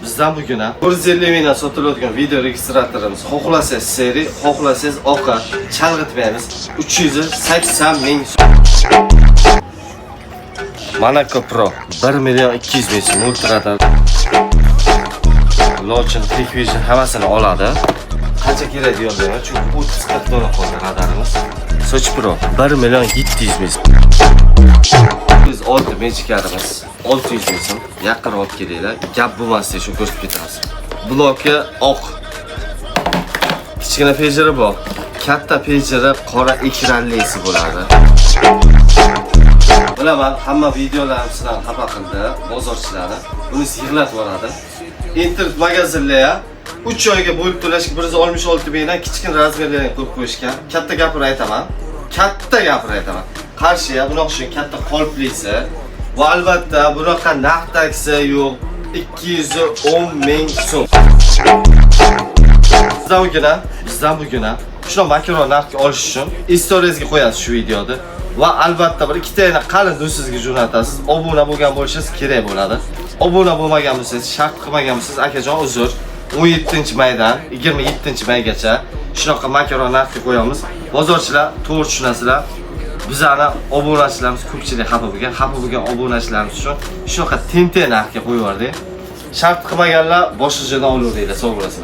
Bizdan bugün 150 mingdan sotilayotgan video registratorimiz xohlasangiz seri, xohlasangiz oqa chalg'itmaymiz. 380 ming. Monaco Pro 1 million 200 ming so'm ultradan. Lochin, Hikvision hammasini oladi. Qancha kerak deyapman, chunki 30-40 dona qoldi radarimiz. Soch Pro 1 million 700 ming. Biz oldi mechikarimiz 600 ming so'm. Yaqin olib kelinglar. Gap bo'lmasdi, shu ko'rsatib ketamiz. Bloki oq. Kichkina pejeri bor. Katta pejeri qora ekranlisi bo'ladi. Bilaman, hamma videolarim sizlarni xafa qildi, bozorchilari. Buni yig'lab boradi. Internet magazinlar 3 oyga bo'lib to'lashga 166 mingdan kichkina razmerlarni qo'yib qo'yishgan. Katta gapni aytaman. Qarshiya bunaqa shu katta qolplisi va albatta bunaqa narx taksi yo'q. 210 ming so'm. Bizdan bugün shuna makaron narxga olish uchun storiesga qo'yasiz shu videoni va albatta bir ikkita yana qalin do'stingizga jo'natasiz. Obuna bo'lgan bo'lishingiz kerak bo'ladi. Obuna bo'lmagan bo'lsangiz, shart qilmagan bo'lsangiz, akajon uzr. 17-maydan 27-maygacha shunaqa makaron narxga qo'yamiz. Bozorchilar to'g'ri tushunasizlar. Bizlarni obunachilarimiz ko'pchilik xafa bo'lgan obunachilarimiz uchun shunaqa tente narxga qo'yib yubordik. Shart qilmaganlar boshqa joydan olaveringlar, sog' bo'lasizlar.